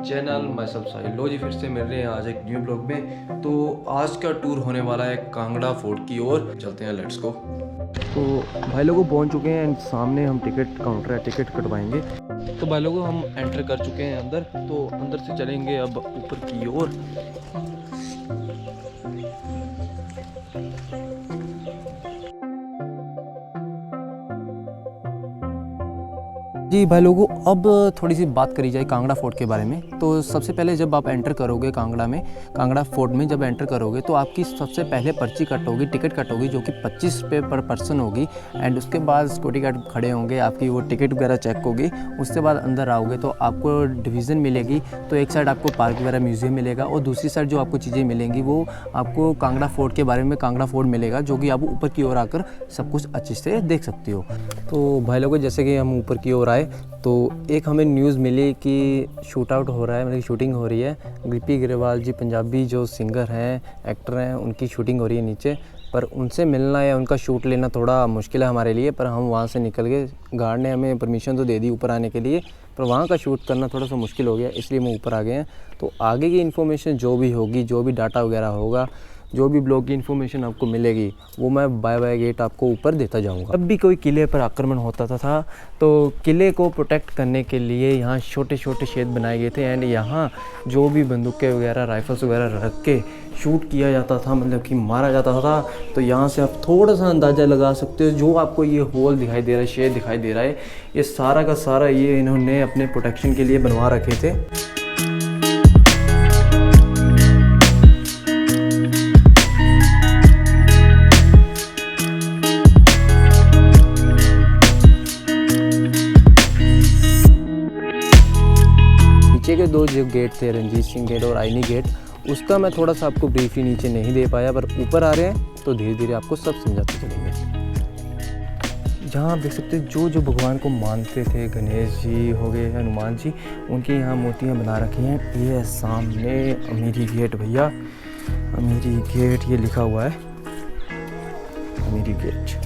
Channel मैं सब साहिल लो जी, फिर से मिल रहे हैं आज एक न्यू ब्लॉग में। तो आज का टूर होने वाला है कांगड़ा फोर्ट की ओर, चलते हैं, लेट्स गो। तो भाई लोगों पहुंच चुके हैं एंड सामने हम टिकट काउंटर है, टिकट कटवाएंगे। तो भाई लोगों हम एंटर कर चुके हैं अंदर, तो अंदर से चलेंगे अब ऊपर की ओर। जी भाई लोगों, अब थोड़ी सी बात करी जाए कांगड़ा फोर्ट के बारे में। तो सबसे पहले जब आप एंटर करोगे कांगड़ा फोर्ट में जब एंटर करोगे तो आपकी सबसे पहले पर्ची कट होगी, टिकट कट होगी, जो कि 25 रुपये पर पर्सन होगी। एंड उसके बाद सिक्योरिटी गार्ड खड़े होंगे, आपकी वो टिकट वगैरह चेक होगी। उसके बाद अंदर आओगे तो आपको डिवीज़न मिलेगी। तो एक साइड आपको पार्क वगैरह म्यूज़ियम मिलेगा और दूसरी साइड जो आपको चीज़ें मिलेंगी वो आपको कांगड़ा फोर्ट के बारे में कांगड़ा फोर्ट मिलेगा, जो कि आप ऊपर की ओर आकर सब कुछ अच्छे से देख सकते हो। तो भाई लोगों जैसे कि हम ऊपर की ओर आए तो एक हमें न्यूज़ मिली कि शूट आउट हो रहा है, मतलब शूटिंग हो रही है। गिप्पी ग्रेवाल जी पंजाबी जो सिंगर हैं, एक्टर हैं, उनकी शूटिंग हो रही है नीचे। पर उनसे मिलना या उनका शूट लेना थोड़ा मुश्किल है हमारे लिए, पर हम वहाँ से निकल गए। गार्ड ने हमें परमिशन तो दे दी ऊपर आने के लिए, पर वहाँ का शूट करना थोड़ा सा मुश्किल हो गया, इसलिए हम ऊपर आ गए हैं। तो आगे की इन्फॉर्मेशन जो भी होगी, जो भी डाटा वगैरह होगा, जो भी ब्लॉग की इन्फॉर्मेशन आपको मिलेगी, वो मैं बाय बाय गेट आपको ऊपर देता जाऊंगा। जब भी कोई किले पर आक्रमण होता था तो किले को प्रोटेक्ट करने के लिए यहाँ छोटे छोटे शेड बनाए गए थे। एंड यहाँ जो भी बंदूकें वगैरह, राइफल्स वगैरह रख के शूट किया जाता था, मतलब कि मारा जाता था। तो यहाँ से आप थोड़ा सा अंदाज़ा लगा सकते हो, जो आपको ये होल दिखाई दे रहा है, शेड दिखाई दे रहा है, ये सारा का सारा ये इन्होंने अपने प्रोटेक्शन के लिए बनवा रखे थे। नीचे के दो जो गेट थे, रंजीत सिंह गेट और आईनी गेट, उसका मैं थोड़ा सा आपको ब्रीफली नीचे नहीं दे पाया, पर ऊपर आ रहे हैं तो धीरे धीरे आपको सब समझाते चलेंगे। जहाँ आप देख सकते हो जो भगवान को मानते थे, गणेश जी हो गए, हनुमान जी, उनकी यहाँ मूर्तियाँ बना रखी हैं। ये सामने अमीरी गेट, भैया अमीरी गेट ये लिखा हुआ है, अमीरी गेट,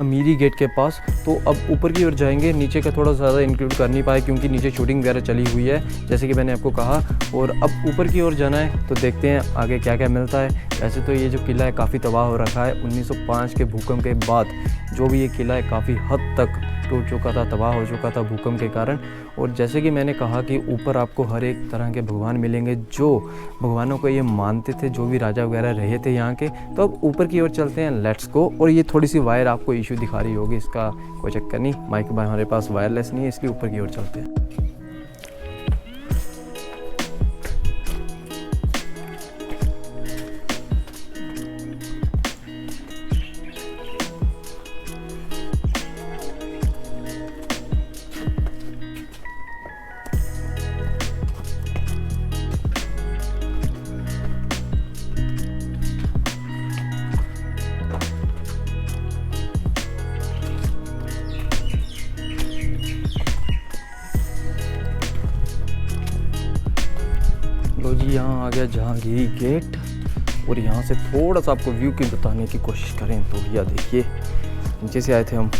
अमीरी गेट के पास। तो अब ऊपर की ओर जाएंगे, नीचे का थोड़ा ज़्यादा इंक्लूड कर नहीं पाए क्योंकि नीचे शूटिंग वगैरह चली हुई है, जैसे कि मैंने आपको कहा। और अब ऊपर की ओर जाना है तो देखते हैं आगे क्या क्या मिलता है। वैसे तो ये जो किला है काफ़ी तबाह हो रखा है, 1905 के भूकंप के बाद जो भी ये किला है काफ़ी हद तक टूट चुका था, तबाह हो चुका था भूकंप के कारण। और जैसे कि मैंने कहा कि ऊपर आपको हर एक तरह के भगवान मिलेंगे, जो भगवानों को ये मानते थे, जो भी राजा वगैरह रहे थे यहाँ के। तो अब ऊपर की ओर चलते हैं, लेट्स गो। और ये थोड़ी सी वायर आपको इशू दिखा रही होगी, इसका कोई चक्कर नहीं, माइक हमारे पास वायरलेस नहीं है, इसलिए ऊपर की ओर चलते हैं। लो जी, यहाँ आ गया जहांगीरी गेट। और यहाँ से थोड़ा सा आपको व्यू की बताने की कोशिश करें तो भैया देखिए, नीचे से आए थे हम,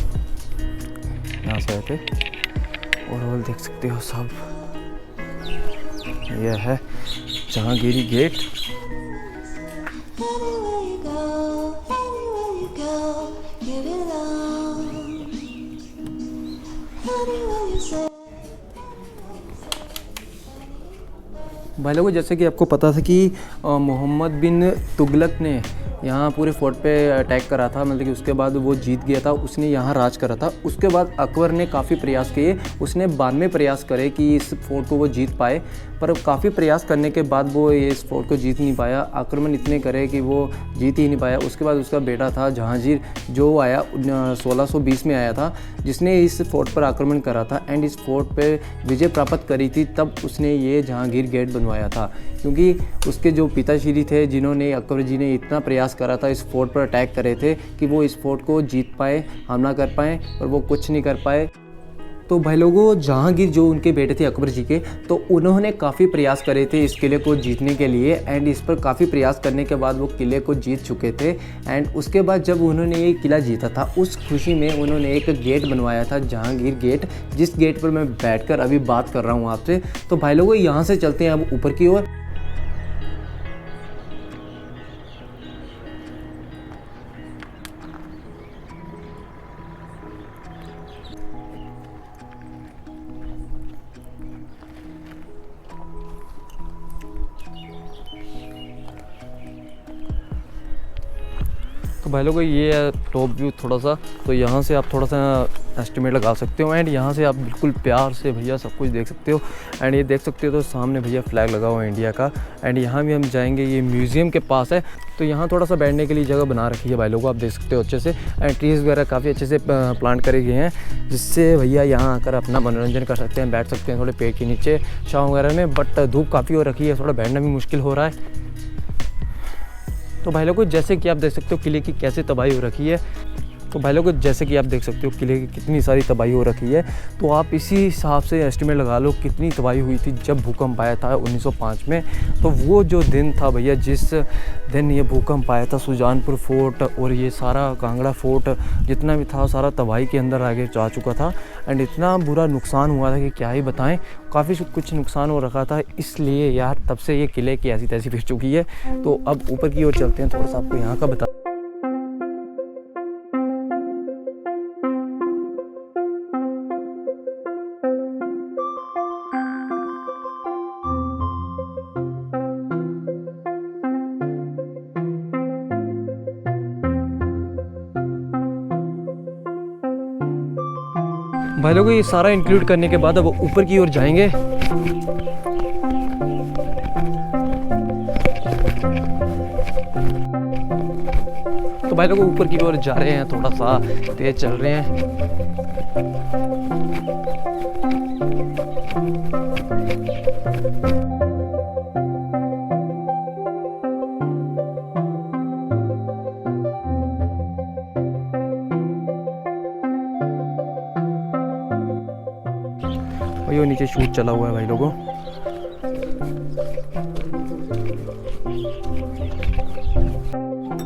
यहाँ से आए थे, और देख सकते हो सब, यह है जहांगीरी गेट। भाई लोगों जैसे कि आपको पता था कि मोहम्मद बिन तुगलक ने यहाँ पूरे फोर्ट पे अटैक करा था, मतलब कि उसके बाद वो जीत गया था, उसने यहाँ राज करा था। उसके बाद अकबर ने काफ़ी प्रयास किए, उसने 92 प्रयास करे कि इस फोर्ट को वो जीत पाए, पर काफ़ी प्रयास करने के बाद वो इस फोर्ट को जीत नहीं पाया। आक्रमण इतने करे कि वो जीत ही नहीं पाया। उसके बाद उसका बेटा था जहांगीर, जो आया 1620 में आया था, जिसने इस फोर्ट पर आक्रमण करा था एंड इस फोर्ट पे विजय प्राप्त करी थी। तब उसने ये जहांगीर गेट बनवाया था, क्योंकि उसके जो पिताश्री थे, जिन्होंने अकबर जी ने इतना प्रयास करा था, इस फोर्ट पर अटैक करे थे कि वो इस फोर्ट को जीत पाए, हमला कर पाए, पर वो कुछ नहीं कर पाए। तो भाई लोगों, जहांगीर जो उनके बेटे थे अकबर जी के, तो उन्होंने काफ़ी प्रयास करे थे इस किले को जीतने के लिए। एंड इस पर काफ़ी प्रयास करने के बाद वो किले को जीत चुके थे। एंड उसके बाद जब उन्होंने ये किला जीता था, उस खुशी में उन्होंने एक गेट बनवाया था, जहांगीर गेट, जिस गेट पर मैं बैठकर अभी बात कर रहा हूँ आपसे। तो भाई लोगों, यहाँ से चलते हैं अब ऊपर की ओर। तो भाई लोगों, ये है टॉप व्यू थोड़ा सा। तो यहाँ से आप थोड़ा सा एस्टिमेट लगा सकते हो। एंड यहाँ से आप बिल्कुल प्यार से भैया सब कुछ देख सकते हो। एंड ये देख सकते हो तो सामने भैया फ्लैग लगा हुआ है इंडिया का। एंड यहाँ भी हम जाएंगे, ये म्यूज़ियम के पास है। तो यहाँ थोड़ा सा बैठने के लिए जगह बना रखी है भाई लोगों, आप देख सकते हो अच्छे से। एंड ट्रीज़ वगैरह काफ़ी अच्छे से प्लांट करे गए हैं, जिससे भैया यहाँ आकर अपना मनोरंजन कर सकते हैं, बैठ सकते हैं थोड़े पेड़ के नीचे छाँव वगैरह में। बट धूप काफ़ी हो रखी है, थोड़ा बैठना भी मुश्किल हो रहा है। तो भाई लोगों, जैसे कि आप देख सकते हो किले की कैसे तबाही हो रखी है। तो भाई लोगों, जैसे कि आप देख सकते हो किले की कितनी सारी तबाही हो रखी है। तो आप इसी हिसाब से एस्टिमेट लगा लो कितनी तबाही हुई थी जब भूकंप आया था 1905 में। तो वो जो दिन था भैया, जिस दिन ये भूकंप आया था, सुजानपुर फोर्ट और ये सारा कांगड़ा फोर्ट जितना भी था, सारा तबाही के अंदर आगे जा चुका था। एंड इतना बुरा नुकसान हुआ था कि क्या ही बताएं, काफ़ी कुछ नुकसान हो रखा था। इसलिए यार तब से ये किले की ऐसी तैसी फिर चुकी है। तो अब ऊपर की ओर चलते हैं, थोड़ा सा आपको यहाँ का बता। भाई लोगों, ये सारा इंक्लूड करने के बाद अब ऊपर की ओर जाएंगे। तो भाई लोगों, ऊपर की ओर जा रहे हैं, थोड़ा सा तेज चल रहे हैं। भाई नीचे शूट चला हुआ है भाई लोगों।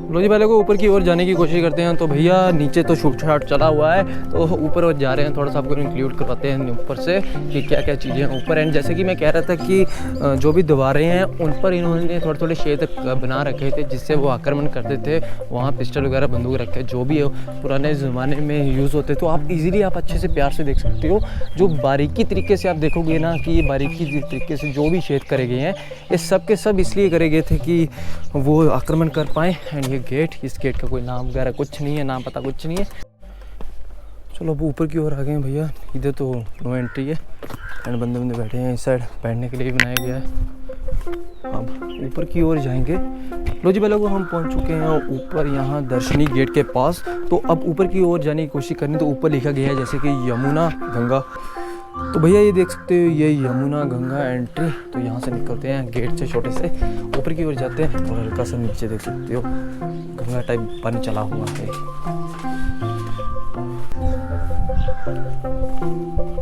लो जी भाई लोगों, ऊपर की ओर जाने की कोशिश करते हैं। तो भैया नीचे तो शूट शाट चला हुआ है, तो ऊपर और जा रहे हैं, थोड़ा सा आपको इंक्लूड करवाते हैं ऊपर से कि क्या क्या चीज़ें हैं ऊपर। एंड जैसे कि मैं कह रहा था कि जो भी दीवारें हैं उन पर इन्होंने थोड़े थोड़े क्षेत्र बना रखे थे, जिससे वो आक्रमण करते थे। वहाँ पिस्टल वगैरह बंदूक रखे, जो भी पुराने ज़माने में यूज़ होते। तो आप इजीली आप अच्छे से प्यार से देख सकते हो। जो बारीकी तरीके से आप देखोगे ना कि ये बारीकी तरीके से जो भी क्षेत्र करे गए हैं, ये सब के सब इसलिए करे गए थे कि वो आक्रमण कर पाएँ। एंड ये गेट, इस गेट का कोई नाम वगैरह कुछ नहीं है, नाम पता कुछ नहीं है। चलो अब ऊपर की ओर आ गए हैं भैया। इधर तो नो एंट्री है। एंड बंदे बंदे बैठे हैं, इस साइड बैठने के लिए बनाया गया है। अब ऊपर की ओर जाएंगे। लो जी भाई लोगों, हम पहुंच चुके हैं ऊपर, यहाँ दर्शनी गेट के पास। तो अब ऊपर की ओर जाने की कोशिश करनी। तो ऊपर लिखा गया है जैसे कि यमुना गंगा। तो भैया ये देख सकते हो, ये यमुना गंगा एंट्री। तो यहाँ से निकलते हैं गेट से, छोटे से ऊपर की ओर जाते हैं। और हल्का सा नीचे देख सकते हो गंगा टाइप पानी चला हुआ है।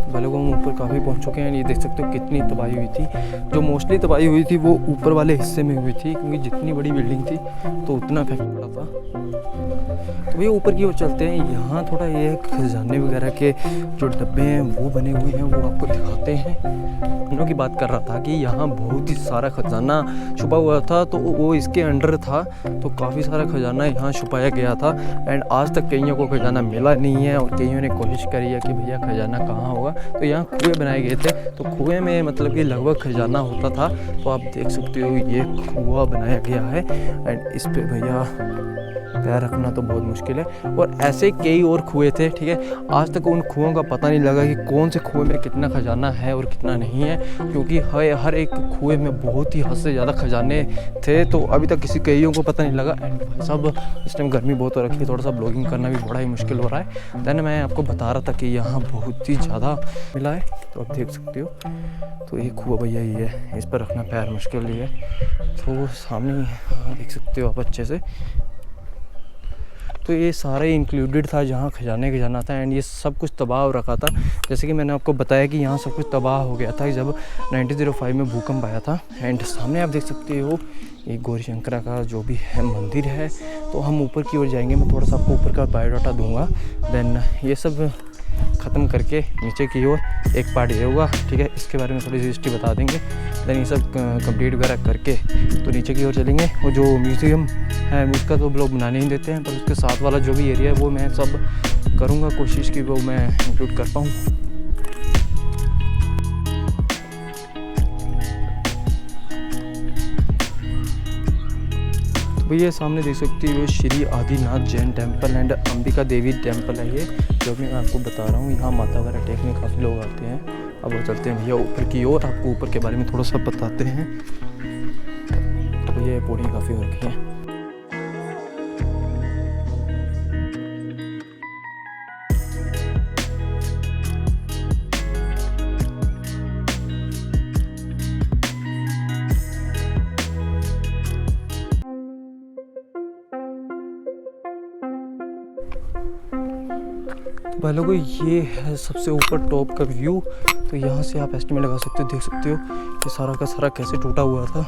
भाई लोगों, हम ऊपर काफ़ी पहुँच चुके हैं। ये देख सकते हो कितनी तबाही हुई थी। जो मोस्टली तबाही हुई थी वो ऊपर वाले हिस्से में हुई थी, क्योंकि जितनी बड़ी बिल्डिंग थी तो उतना इफेक्ट पड़ा था। तो भैया ऊपर की ओर चलते हैं। यहाँ थोड़ा ये खजाने वगैरह के जो डब्बे हैं वो बने हुए हैं, वो आपको दिखाते हैं। उन्हों की बात कर रहा था कि यहाँ बहुत ही सारा खजाना छुपा हुआ था, तो वो इसके अंडर था। तो काफ़ी सारा खजाना यहाँ छुपाया गया था। एंड आज तक कईयों को खजाना मिला नहीं है, और कईयों ने कोशिश करी है कि भैया खजाना कहाँ होगा। तो यहाँ कुएँ बनाए गए थे, तो कुएँ में मतलब कि लगभग खजाना होता था। तो आप देख सकते हो ये कुआं बनाया गया है। एंड इस पे भैया पैर रखना तो बहुत मुश्किल है। और ऐसे कई और कुएँ थे, ठीक है। आज तक उन कुओं का पता नहीं लगा कि कौन से कुएँ में कितना खजाना है और कितना नहीं है, क्योंकि हर एक कुएँ में बहुत ही हद से ज़्यादा खजाने थे। तो अभी तक किसी कईयों को पता नहीं लगा। एंड भाई साहब, इस टाइम गर्मी बहुत हो रखी है, थोड़ा सा ब्लॉगिंग करना भी बड़ा ही मुश्किल हो रहा है। दैन मैं आपको बता रहा था कि यहाँ बहुत ही ज़्यादा मिला है। तो आप देख सकते हो, तो ये कुआं भैया ये है, इस पर रखना पैर मुश्किल ही है। तो सामने देख सकते हो आप अच्छे से। तो ये सारा इंक्लूडेड था जहाँ खजाना था एंड ये सब कुछ तबाह हो रखा था। जैसे कि मैंने आपको बताया कि यहाँ सब कुछ तबाह हो गया था जब 1905 में भूकंप आया था। एंड सामने आप देख सकते हो ये गौरी शंकरा का जो भी है मंदिर है। तो हम ऊपर की ओर जाएंगे, मैं थोड़ा सा आपको ऊपर का बायोडाटा दूंगा, देन ये सब ख़त्म करके नीचे की ओर एक पार्ट ये होगा, ठीक है। इसके बारे में थोड़ी सी हिस्ट्री बता देंगे, देन ये सब कंप्लीट वगैरह करके तो नीचे की ओर चलेंगे। वो जो म्यूज़ियम है उसका तो लोग बनाने ही देते हैं, पर उसके साथ वाला जो भी एरिया है वो मैं सब करूँगा कोशिश कि वो मैं इंक्लूड कर पाऊँ। भैया सामने देख सकते हो Shri Adinath Jain temple and Ambika Devi temple है ये, जो मैं आपको बता रहा हूँ। यहाँ माता वगैरह टेकने काफ़ी लोग आते हैं। अब वो चलते हैं भैया ऊपर की ओर, आपको ऊपर के बारे में थोड़ा सा बताते हैं। तो भैया पौड़ी काफ़ी हो रखी है। भाई लोगों ये है सबसे ऊपर टॉप का व्यू। तो यहाँ से आप एस्टिमेट लगा सकते हो, देख सकते हो कि सारा का सारा कैसे टूटा हुआ था।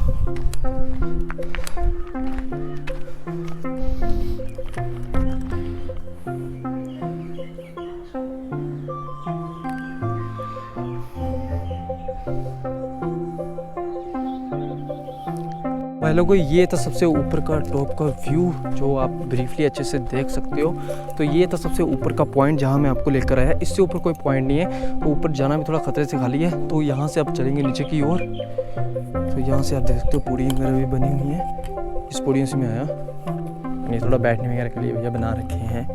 भाई लोगों ये था सबसे ऊपर का टॉप का व्यू जो आप ब्रीफली अच्छे से देख सकते हो। तो ये था सबसे ऊपर का पॉइंट जहाँ मैं आपको लेकर आया। इससे ऊपर कोई पॉइंट नहीं है, तो ऊपर जाना भी थोड़ा खतरे से खाली है। तो यहाँ से आप चलेंगे नीचे की ओर। तो यहाँ से आप देख सकते हो पूड़ी वगैरह भी बनी हुई है। इस पूड़ियों से मैं आया, ये थोड़ा बैठने वगैरह के लिए भैया बना रखे हैं।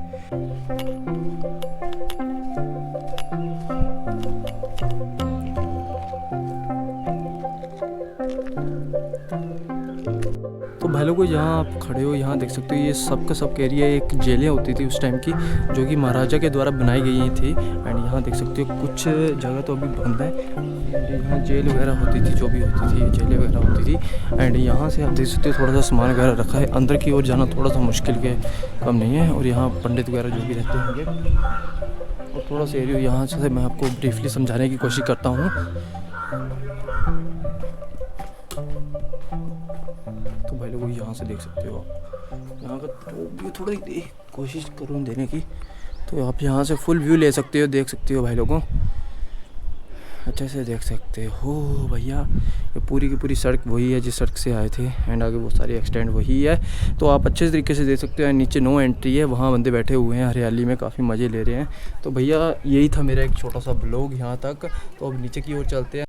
तो भाई लोगों यहाँ आप खड़े हो, यहाँ देख सकते हो ये सब का एरिया एक जेलें होती थी उस टाइम की, जो कि महाराजा के द्वारा बनाई गई थी। एंड यहाँ देख सकते हो कुछ जगह तो अभी बंद है। यहाँ जेल वगैरह होती थी, जो भी होती थी जेलें वगैरह होती थी। एंड यहाँ से आप देख सकते हो थोड़ा सा सामान वगैरह रखा है। अंदर की ओर जाना थोड़ा सा मुश्किल के कम नहीं है। और यहाँ पंडित वगैरह जो भी रहते होंगे, और थोड़ा सा एरिया यहाँ से मैं आपको ब्रीफली समझाने की कोशिश करता हूँ। तो भाई लोग यहाँ से देख सकते हो आप यहाँ का व्यू, थोड़ी कोशिश करूँ देने की। तो आप यहाँ से फुल व्यू ले सकते हो, देख सकते हो भाई लोगों, अच्छे से देख सकते हो भैया। ये पूरी की पूरी सड़क वही है जिस सड़क से आए थे, एंड आगे वो सारी एक्सटेंड वही है। तो आप अच्छे तरीके से देख सकते हो। नीचे नो एंट्री है, वहाँ बंदे बैठे हुए हैं हरियाली में, काफ़ी मज़े ले रहे हैं। तो भैया यही था मेरा एक छोटा सा ब्लॉग यहाँ तक। तो अब नीचे की ओर चलते हैं।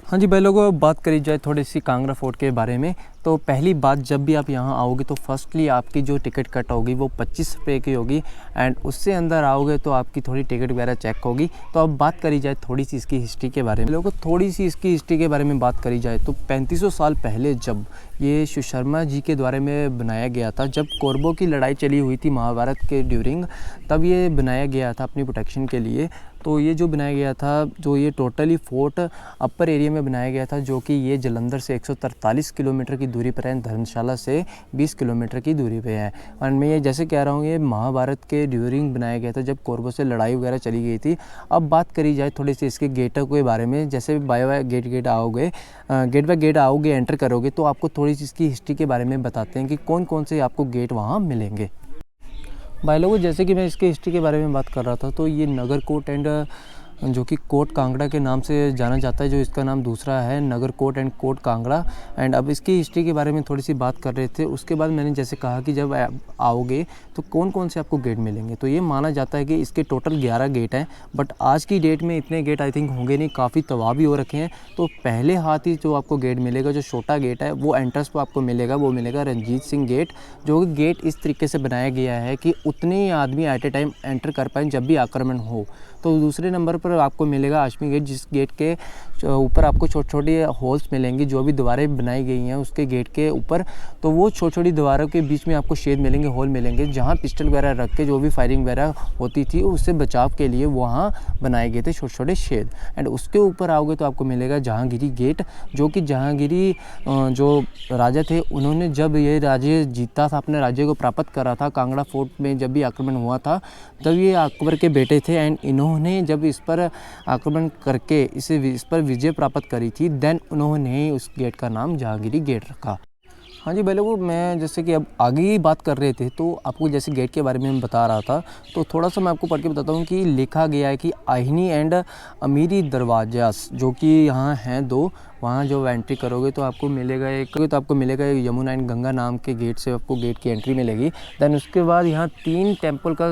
हाँ जी भाई लोगों, बात करी जाए थोड़ी सी कांगड़ा फोर्ट के बारे में। तो पहली बात, जब भी आप यहाँ आओगे तो फर्स्टली आपकी जो टिकट कट होगी वो 25 रुपये की होगी। एंड उससे अंदर आओगे तो आपकी थोड़ी टिकट वगैरह चेक होगी। तो अब बात करी जाए थोड़ी सी इसकी हिस्ट्री के बारे में। लोगों थोड़ी सी इसकी हिस्ट्री के बारे में बात करी जाए तो 3500 साल पहले जब ये सुशर्मा जी के द्वारा में बनाया गया था, जब कौरवों की लड़ाई चली हुई थी महाभारत के ड्यूरिंग, तब ये बनाया गया था अपनी प्रोटेक्शन के लिए। तो ये जो बनाया गया था, जो ये टोटली फोर्ट अपर एरिया में बनाया गया था, जो कि ये जलंधर से 143 किलोमीटर की दूरी पर है, धर्मशाला से 20 किलोमीटर की दूरी पे है। और मैं ये जैसे कह रहा हूँ ये महाभारत के ड्यूरिंग बनाया गया था, जब कौरवों से लड़ाई वगैरह चली गई थी। अब बात करी जाए थोड़ी सी इसके गेटों के बारे में। जैसे बाय बाय गेट आओगे, गेट बाय गेट आओगे, एंटर करोगे, तो आपको थोड़ी सी इसकी हिस्ट्री के बारे में बताते हैं कि कौन कौन से आपको गेट वहाँ मिलेंगे। भाई लोगों जैसे कि मैं इसके हिस्ट्री के बारे में बात कर रहा था, तो ये नगर कोट एंड जो कि कोट कांगड़ा के नाम से जाना जाता है, जो इसका नाम दूसरा है Nagarkot and Kot Kangra. And अब इसकी हिस्ट्री के बारे में थोड़ी सी बात कर रहे थे। उसके बाद मैंने जैसे कहा कि जब आओगे तो कौन कौन से आपको गेट मिलेंगे, तो ये माना जाता है कि इसके टोटल 11 गेट हैं। बट आज की डेट में इतने गेट आई थिंक होंगे नहीं, काफ़ी तबाह भी हो रखे हैं। तो पहले हाथ ही जो आपको गेट मिलेगा, जो छोटा गेट है, वो एंट्रेंस पर आपको मिलेगा, वो मिलेगा रंजीत सिंह गेट। जो गेट इस तरीके से बनाया गया है कि उतने ही आदमी एट ए टाइम एंटर कर पाएँ जब भी आक्रमण हो। तो दूसरे नंबर पर आपको मिलेगा आशमी गेट, जिस गेट के ऊपर आपको छोटी छोटी होल्स मिलेंगी जो भी दीवारें बनाई गई हैं उसके गेट के ऊपर, तो वो छोटी छोटी दीवारों के बीच में आपको छेद मिलेंगे, होल मिलेंगे, जहाँ पिस्टल वगैरह रख के जो भी फायरिंग वगैरह होती थी उससे बचाव के लिए वहाँ बनाए गए थे छोटे छोटे छेद। एंड उसके ऊपर आओगे तो आपको मिलेगा जहांगीरी गेट, जो कि जहांगीरी जो राजा थे उन्होंने जब ये राज्य जीता था, अपने राज्य को प्राप्त करा था, कांगड़ा फोर्ट में जब भी आक्रमण हुआ था तब ये अकबर के बेटे थे। एंड इन्होंने जब इस पर आक्रमण करके इस पर विजय प्राप्त करी थी, देन उन्होंने उस गेट का नाम जहांगीरी गेट रखा। हाँ जी भाई लोगों, मैं जैसे कि अब आगे ही बात कर रहे थे तो आपको जैसे गेट के बारे में मैं बता रहा था, तो थोड़ा सा मैं आपको पढ़ के बताता हूँ कि लिखा गया है कि आहिनी एंड अमीरी दरवाजा जो कि यहाँ हैं दो, वहाँ जो एंट्री करोगे तो आपको मिलेगा एक यमुना एंड गंगा नाम के गेट से आपको गेट की एंट्री मिलेगी। देन उसके बाद यहाँ 3 टेम्पल का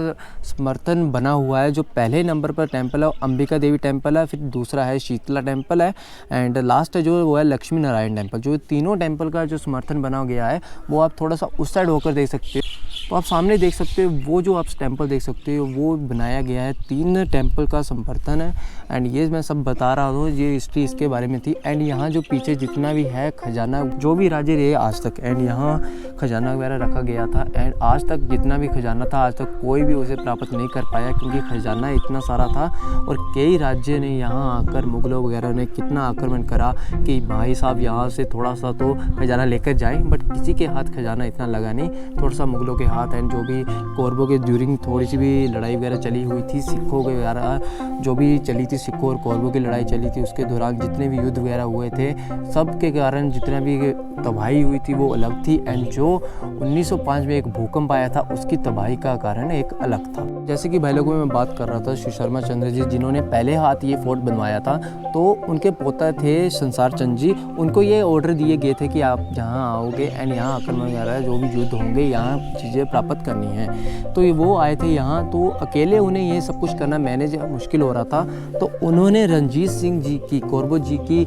समर्थन बना हुआ है। जो पहले नंबर पर टेम्पल है अंबिका देवी टेम्पल है, फिर दूसरा है शीतला टेम्पल है, एंड लास्ट है जो वो है लक्ष्मी नारायण टेम्पल। जो तीनों टेम्पल का जो समर्थन बना गया है वो आप थोड़ा सा उस साइड होकर देख सकते हो। तो आप सामने देख सकते हो वो जो आप टेम्पल देख सकते हो वो बनाया गया है, 3 टेम्पल का समर्थन है। एंड ये मैं सब बता रहा हूँ, ये हिस्ट्री इसके बारे में थी। एंड यहाँ जो पीछे जितना भी है खजाना, जो भी राजे रहे आज तक, एंड यहाँ खजाना वगैरह रखा गया था। एंड आज तक जितना भी खजाना था आज तक कोई भी उसे प्राप्त नहीं कर पाया, क्योंकि खजाना इतना सारा था और कई राज्य ने यहाँ आकर, मुगलों वगैरह ने कितना आक्रमण करा कि भाई साहब यहाँ से थोड़ा सा तो खजाना लेकर जाएं, बट किसी के हाथ खजाना इतना लगा नहीं, थोड़ा सा मुगलों के हाथ। एंड जो भी कौरवों के ड्यूरिंग थोड़ी सी भी लड़ाई वगैरह चली हुई थी, सिखों के वगैरह जो भी चली थी, सिखों और कौरवों की लड़ाई चली थी, उसके दौरान जितने भी युद्ध वगैरह हुए थे सब के कारण जितना भी तबाही हुई थी वो अलग थी। एंड जो 1905 में एक भूकंप आया था उसकी तबाही का कारण एक अलग था। जैसे कि भाई लोगों में मैं बात कर रहा था, श्री शर्मा चंद्र जी जिन्होंने पहले हाथ ये फोर्ट बनवाया था, तो उनके पोता थे संसार चंद जी। उनको ये ऑर्डर दिए गए थे कि आप जहाँ आओगे एंड यहाँ आक्रमण वगैरह जो भी युद्ध होंगे यहाँ चीज़ें प्राप्त करनी है। तो वो आए थे यहाँ, तो अकेले उन्हें ये सब कुछ करना मैनेज मुश्किल हो रहा था, तो उन्होंने रणजीत सिंह जी की, कौरवों जी की,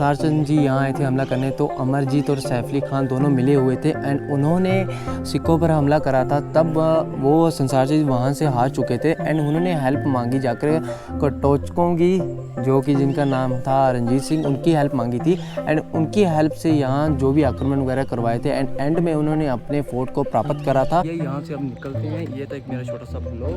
संसार चंद जी यहाँ आए थे हमला करने, तो अमरजीत और सैफ अली खान दोनों मिले हुए थे। एंड उन्होंने सिखों पर हमला करा था, तब वो संसार जी वहाँ से हार चुके थे। एंड उन्होंने हेल्प मांगी जाकर कटोचकों की, जो कि जिनका नाम था रणजीत सिंह, उनकी हेल्प मांगी थी। एंड उनकी हेल्प से यहाँ जो भी आक्रमण वगैरह करवाए थे एंड में उन्होंने अपने फोर्ट को प्राप्त करा था। ये यहाँ से अब निकलते हैं, ये था एक मेरा छोटा सा ब्लॉग।